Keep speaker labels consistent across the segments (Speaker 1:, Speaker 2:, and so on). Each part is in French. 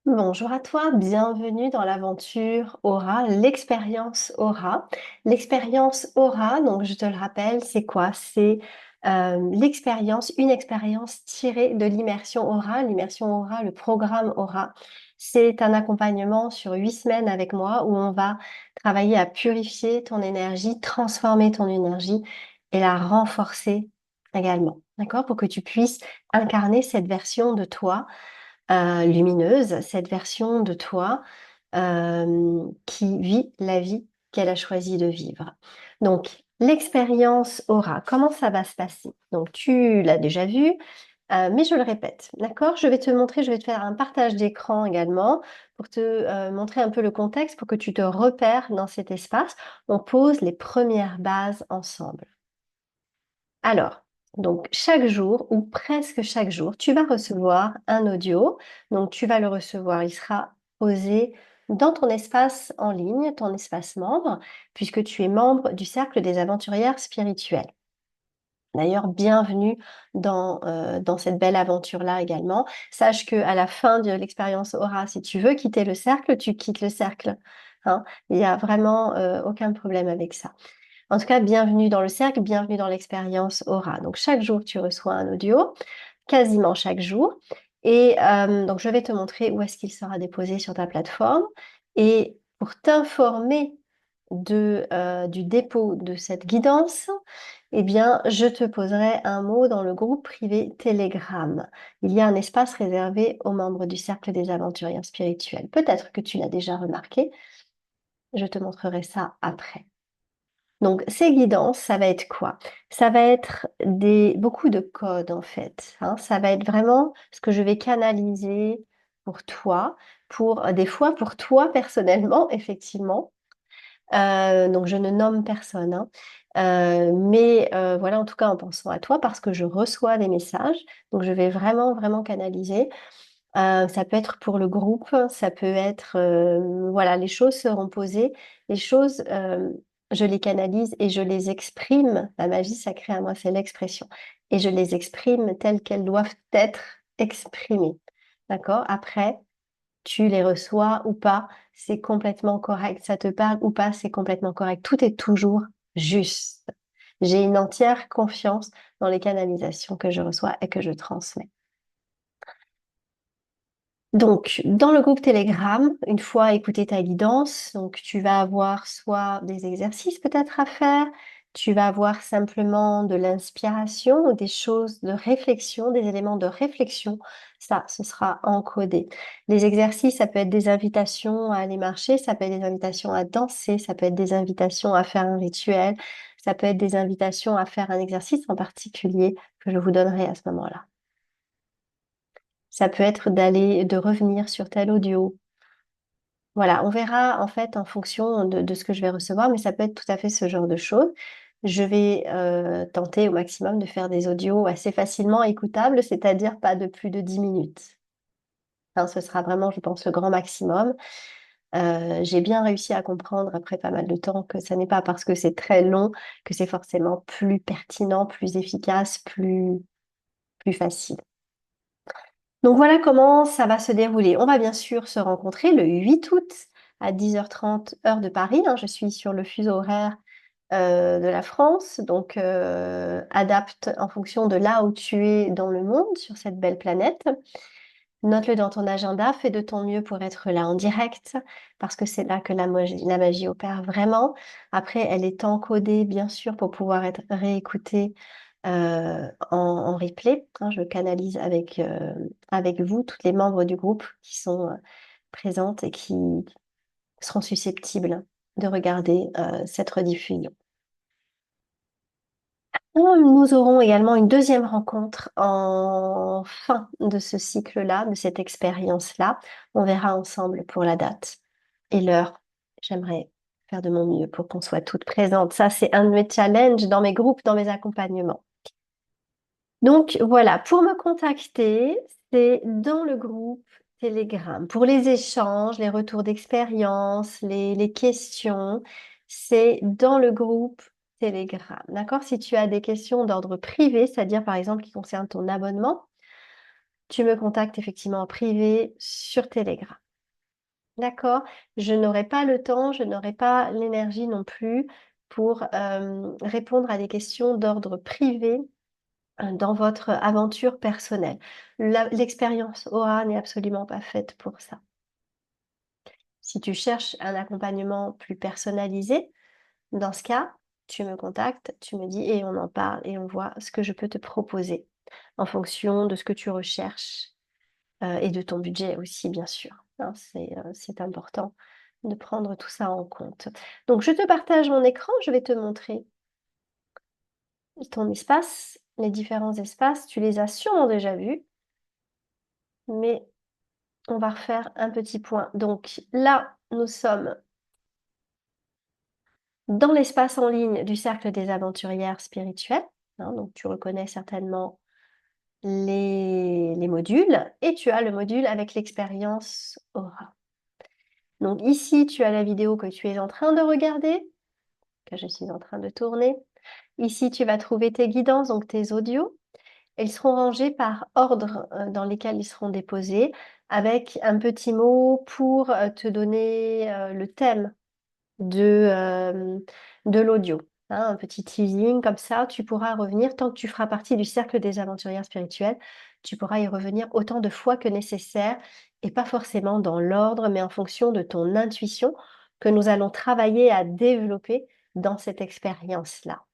Speaker 1: Bonjour à toi, bienvenue dans l'aventure Aura, l'expérience Aura. L'expérience Aura, donc je te le rappelle, c'est quoi? C'est une expérience tirée de l'immersion Aura. L'immersion Aura, le programme Aura, c'est un accompagnement sur 8 semaines avec moi où on va travailler à purifier ton énergie, transformer ton énergie et la renforcer également. D'accord? Pour que tu puisses incarner cette version de toi lumineuse, cette version de toi qui vit la vie qu'elle a choisi de vivre. Donc, l'expérience aura, comment ça va se passer? Donc, tu l'as déjà vu, mais je le répète, d'accord? Je vais te montrer, je vais te faire un partage d'écran également pour te montrer un peu le contexte, pour que tu te repères dans cet espace. On pose les premières bases ensemble. Alors, donc chaque jour ou presque chaque jour, tu vas recevoir un audio. Donc tu vas le recevoir, il sera posé dans ton espace en ligne, ton espace membre, puisque tu es membre du Cercle des Aventurières Spirituelles. D'ailleurs, bienvenue dans cette belle aventure-là également. Sache qu'à la fin de l'expérience Aura, si tu veux quitter le cercle, tu quittes le cercle. Hein. Il n'y a vraiment aucun problème avec ça. En tout cas, bienvenue dans le cercle, bienvenue dans l'expérience Aura. Donc, chaque jour, tu reçois un audio, quasiment chaque jour. Et donc, je vais te montrer où est-ce qu'il sera déposé sur ta plateforme. Et pour t'informer du dépôt de cette guidance, eh bien, je te poserai un mot dans le groupe privé Telegram. Il y a un espace réservé aux membres du Cercle des Aventuriers Spirituels. Peut-être que tu l'as déjà remarqué. Je te montrerai ça après. Donc, ces guidances, ça va être quoi? Ça va être beaucoup de codes en fait. Hein. Ça va être vraiment ce que je vais canaliser pour toi, des fois pour toi personnellement, effectivement. Donc, je ne nomme personne, hein. Mais voilà, en tout cas, en pensant à toi, parce que je reçois des messages. Donc, je vais vraiment, vraiment canaliser. Ça peut être pour le groupe, ça peut être, voilà, les choses seront posées, les choses, je les canalise et je les exprime. La magie sacrée à moi, c'est l'expression. Et je les exprime telles qu'elles doivent être exprimées. D'accord? Après, tu les reçois ou pas, c'est complètement correct. Ça te parle ou pas, c'est complètement correct. Tout est toujours juste. J'ai une entière confiance dans les canalisations que je reçois et que je transmets. Donc, dans le groupe Telegram, une fois écouté ta guidance, donc tu vas avoir soit des exercices peut-être à faire, tu vas avoir simplement de l'inspiration ou des choses de réflexion, des éléments de réflexion. Ça, ce sera encodé. Les exercices, ça peut être des invitations à aller marcher, ça peut être des invitations à danser, ça peut être des invitations à faire un rituel, ça peut être des invitations à faire un exercice en particulier que je vous donnerai à ce moment-là. Ça peut être de revenir sur tel audio. Voilà, on verra en fait en fonction de ce que je vais recevoir, mais ça peut être tout à fait ce genre de choses. Je vais tenter au maximum de faire des audios assez facilement écoutables, c'est-à-dire pas de plus de 10 minutes. Hein, ce sera vraiment, je pense, le grand maximum. J'ai bien réussi à comprendre après pas mal de temps que ce n'est pas parce que c'est très long que c'est forcément plus pertinent, plus efficace, plus facile. Donc voilà comment ça va se dérouler. On va bien sûr se rencontrer le 8 août à 10h30 heure de Paris. Hein. Je suis sur le fuseau horaire de la France, donc adapte en fonction de là où tu es dans le monde, sur cette belle planète. Note-le dans ton agenda, fais de ton mieux pour être là en direct, parce que c'est là que la magie opère vraiment. Après, elle est encodée, bien sûr, pour pouvoir être réécoutée en replay. Hein. Je canalise avec vous, tous les membres du groupe qui sont présentes et qui seront susceptibles de regarder cette rediffusion. Nous aurons également une deuxième rencontre en fin de ce cycle-là, de cette expérience-là. On verra ensemble pour la date et l'heure. J'aimerais faire de mon mieux pour qu'on soit toutes présentes. Ça, c'est un de mes challenges dans mes groupes, dans mes accompagnements. Donc voilà, pour me contacter, c'est dans le groupe Telegram. Pour les échanges, les retours d'expérience, les questions, c'est dans le groupe Telegram. D'accord? Si tu as des questions d'ordre privé, c'est-à-dire par exemple qui concernent ton abonnement, tu me contactes effectivement en privé sur Telegram. D'accord? Je n'aurai pas le temps, je n'aurai pas l'énergie non plus pour répondre à des questions d'ordre privé dans votre aventure personnelle. L'expérience Aura n'est absolument pas faite pour ça. Si tu cherches un accompagnement plus personnalisé, dans ce cas, tu me contactes, tu me dis et on en parle et on voit ce que je peux te proposer en fonction de ce que tu recherches et de ton budget aussi, bien sûr, hein. C'est important de prendre tout ça en compte. Donc, je te partage mon écran, je vais te montrer ton espace, les différents espaces. Tu les as sûrement déjà vus, mais on va refaire un petit point. Donc là, nous sommes dans l'espace en ligne du Cercle des Aventurières Spirituelles, hein, donc tu reconnais certainement les modules et tu as le module avec l'expérience Aura. Donc ici, tu as la vidéo que tu es en train de regarder, que je suis en train de tourner. Ici, tu vas trouver tes guidances, donc tes audios. Ils seront rangés par ordre dans lesquels ils seront déposés, avec un petit mot pour te donner le thème de l'audio. Hein, un petit teasing, comme ça, tu pourras revenir, tant que tu feras partie du cercle des aventurières spirituelles, tu pourras y revenir autant de fois que nécessaire, et pas forcément dans l'ordre, mais en fonction de ton intuition que nous allons travailler à développer dans cette expérience-là.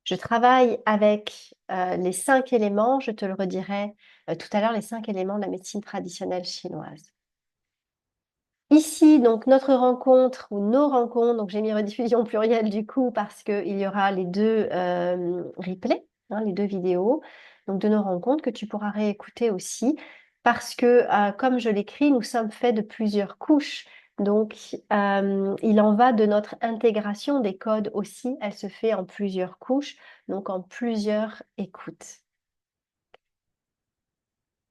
Speaker 1: Je travaille avec les 5 éléments, je te le redirai tout à l'heure, les 5 éléments de la médecine traditionnelle chinoise. Ici, donc, notre rencontre ou nos rencontres, donc j'ai mis rediffusion plurielle du coup parce qu'il y aura les deux replays, hein, les deux vidéos donc de nos rencontres que tu pourras réécouter aussi parce que, comme je l'écris, nous sommes faits de plusieurs couches. Donc, il en va de notre intégration des codes aussi. Elle se fait en plusieurs couches, donc en plusieurs écoutes.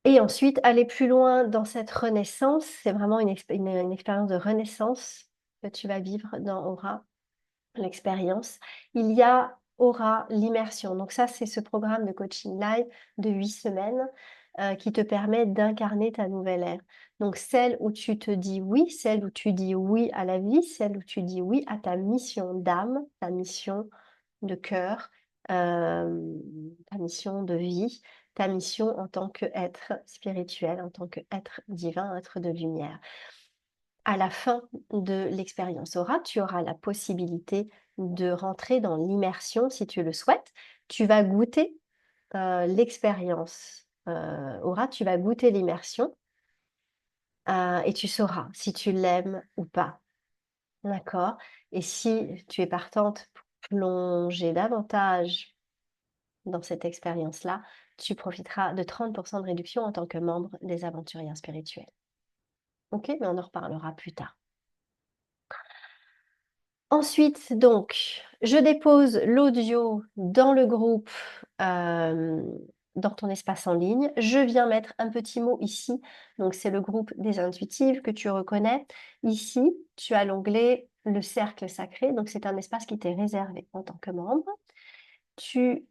Speaker 1: Et ensuite, aller plus loin dans cette renaissance, c'est vraiment une expérience de renaissance que tu vas vivre dans Aura, l'expérience. Il y a Aura, l'immersion. Donc ça, c'est ce programme de coaching live de 8 semaines qui te permet d'incarner ta nouvelle ère. Donc celle où tu te dis oui, celle où tu dis oui à la vie, celle où tu dis oui à ta mission d'âme, ta mission de cœur, ta mission de vie, ta mission en tant qu'être spirituel, en tant qu'être divin, être de lumière. À la fin de l'expérience Aura, tu auras la possibilité de rentrer dans l'immersion si tu le souhaites. Tu vas goûter l'expérience Aura, tu vas goûter l'immersion et tu sauras si tu l'aimes ou pas. D'accord? Et si tu es partante pour plonger davantage dans cette expérience-là, tu profiteras de 30% de réduction en tant que membre des aventuriers spirituels. Ok, mais on en reparlera plus tard. Ensuite, donc, je dépose l'audio dans le groupe, dans ton espace en ligne. Je viens mettre un petit mot ici. Donc, c'est le groupe des intuitives que tu reconnais. Ici, tu as l'onglet le cercle sacré. Donc, c'est un espace qui t'est réservé en tant que membre. Tu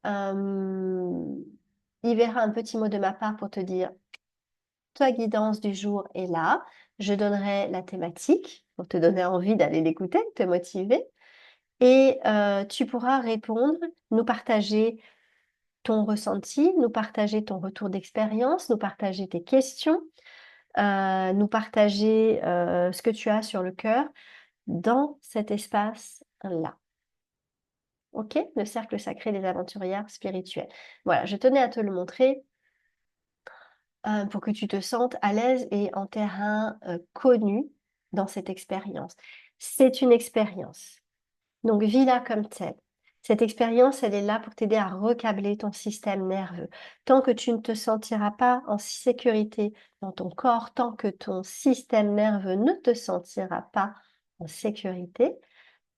Speaker 1: y verras un petit mot de ma part pour te dire ta guidance du jour est là. Je donnerai la thématique pour te donner envie d'aller l'écouter, te motiver. Et tu pourras répondre, nous partager ton ressenti, nous partager ton retour d'expérience, nous partager tes questions, nous partager ce que tu as sur le cœur dans cet espace-là. Ok? Le cercle sacré des aventurières spirituelles. Voilà, je tenais à te le montrer pour que tu te sentes à l'aise et en terrain connu dans cette expérience. C'est une expérience. Donc, vis-la comme telle. Cette expérience, elle est là pour t'aider à recabler ton système nerveux. Tant que tu ne te sentiras pas en sécurité dans ton corps, tant que ton système nerveux ne te sentira pas en sécurité,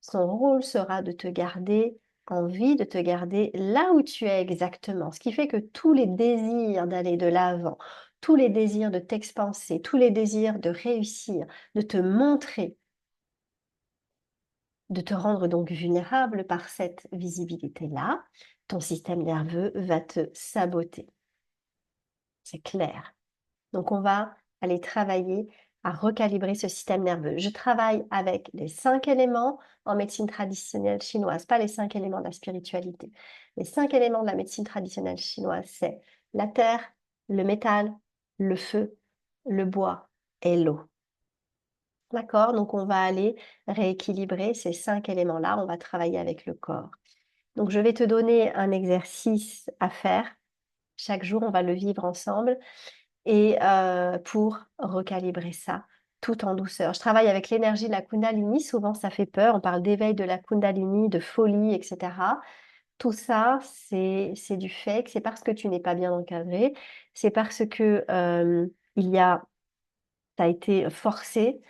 Speaker 1: son rôle sera de te garder en vie, de te garder là où tu es exactement. Ce qui fait que tous les désirs d'aller de l'avant, tous les désirs de t'expanser, tous les désirs de réussir, de te montrer, de te rendre donc vulnérable par cette visibilité-là, ton système nerveux va te saboter. c'est clair. Donc, on va aller travailler à recalibrer ce système nerveux. Je travaille avec les 5 éléments en médecine traditionnelle chinoise, pas les 5 éléments de la spiritualité. Les 5 éléments de la médecine traditionnelle chinoise, c'est la terre, le métal, le feu, le bois et l'eau. D'accord? Donc, on va aller rééquilibrer ces 5 éléments-là. On va travailler avec le corps. Donc, je vais te donner un exercice à faire. Chaque jour, on va le vivre ensemble et pour recalibrer ça tout en douceur. Je travaille avec l'énergie de la Kundalini. Souvent, ça fait peur. On parle d'éveil de la Kundalini, de folie, etc. Tout ça, c'est du fake. C'est parce que tu n'es pas bien encadré. C'est parce que tu as été forcé.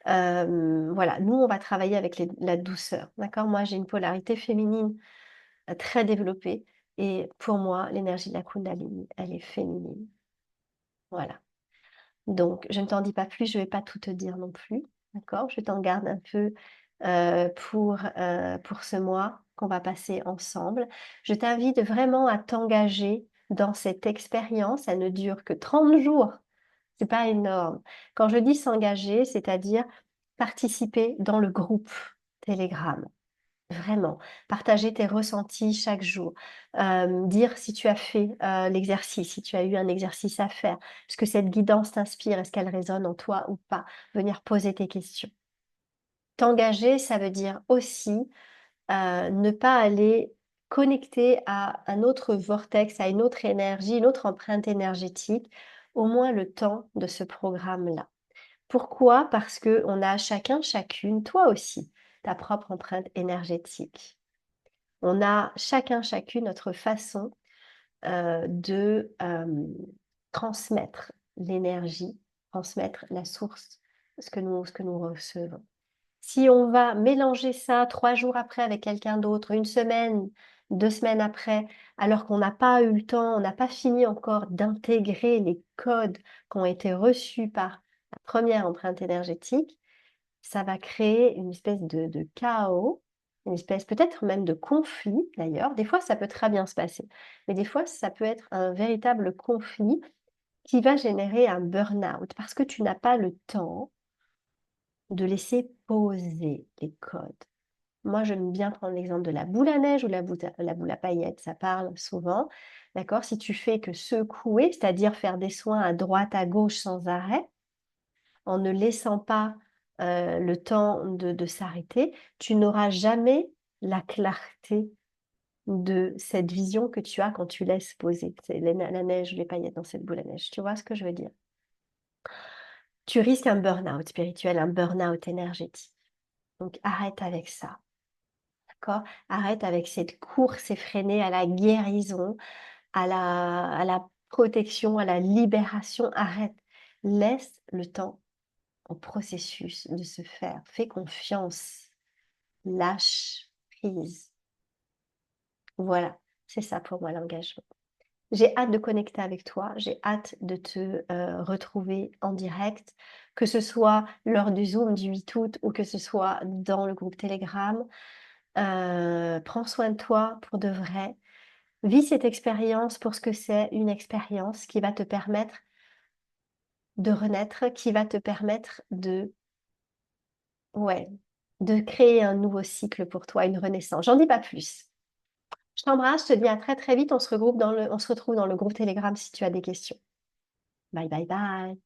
Speaker 1: Voilà, nous, on va travailler avec la douceur. D'accord? Moi, j'ai une polarité féminine très développée. Et pour moi, l'énergie de la Kundalini, elle est féminine. Voilà. Donc, je ne t'en dis pas plus, je ne vais pas tout te dire non plus. D'accord? Je t'en garde un peu pour ce mois qu'on va passer ensemble. Je t'invite vraiment à t'engager dans cette expérience. Elle ne dure que 30 jours. C'est pas énorme. Quand je dis s'engager, c'est-à-dire participer dans le groupe Telegram. Vraiment, partager tes ressentis chaque jour, dire si tu as fait l'exercice, si tu as eu un exercice à faire, est-ce que cette guidance t'inspire, est-ce qu'elle résonne en toi ou pas, venir poser tes questions. T'engager, ça veut dire aussi ne pas aller connecter à un autre vortex, à une autre énergie, une autre empreinte énergétique, au moins le temps de ce programme-là. Pourquoi? Parce que on a chacun, chacune, toi aussi, ta propre empreinte énergétique. On a chacun, chacune notre façon de transmettre l'énergie, transmettre la source, ce que nous recevons. Si on va mélanger ça 3 jours après avec quelqu'un d'autre, 1 semaine, 2 semaines après, alors qu'on n'a pas eu le temps, on n'a pas fini encore d'intégrer les codes qui ont été reçus par la première empreinte énergétique, ça va créer une espèce de chaos, une espèce peut-être même de conflit d'ailleurs. Des fois, ça peut très bien se passer, mais des fois, ça peut être un véritable conflit qui va générer un burn-out parce que tu n'as pas le temps de laisser poser les codes. Moi, j'aime bien prendre l'exemple de la boule à neige ou la boule à paillettes, ça parle souvent. D'accord? Si tu fais que secouer, c'est-à-dire faire des soins à droite, à gauche sans arrêt, en ne laissant pas le temps de s'arrêter, tu n'auras jamais la clarté de cette vision que tu as quand tu laisses poser. C'est la neige, les paillettes dans cette boule à neige. Tu vois ce que je veux dire? Tu risques un burn-out spirituel, un burn-out énergétique. Donc arrête avec ça. D'accord? Arrête avec cette course effrénée à la guérison, à la protection, à la libération. Arrête. Laisse le temps au processus de se faire. Fais confiance. Lâche prise. Voilà, c'est ça pour moi l'engagement. J'ai hâte de connecter avec toi, j'ai hâte de te retrouver en direct, que ce soit lors du Zoom du 8 août ou que ce soit dans le groupe Telegram. Prends soin de toi pour de vrai. Vis cette expérience pour ce que c'est, une expérience qui va te permettre de renaître, qui va te permettre ouais, de créer un nouveau cycle pour toi, une renaissance. J'en dis pas plus. Je t'embrasse, je te dis à très très vite. On se retrouve dans le groupe Telegram si tu as des questions. Bye bye bye.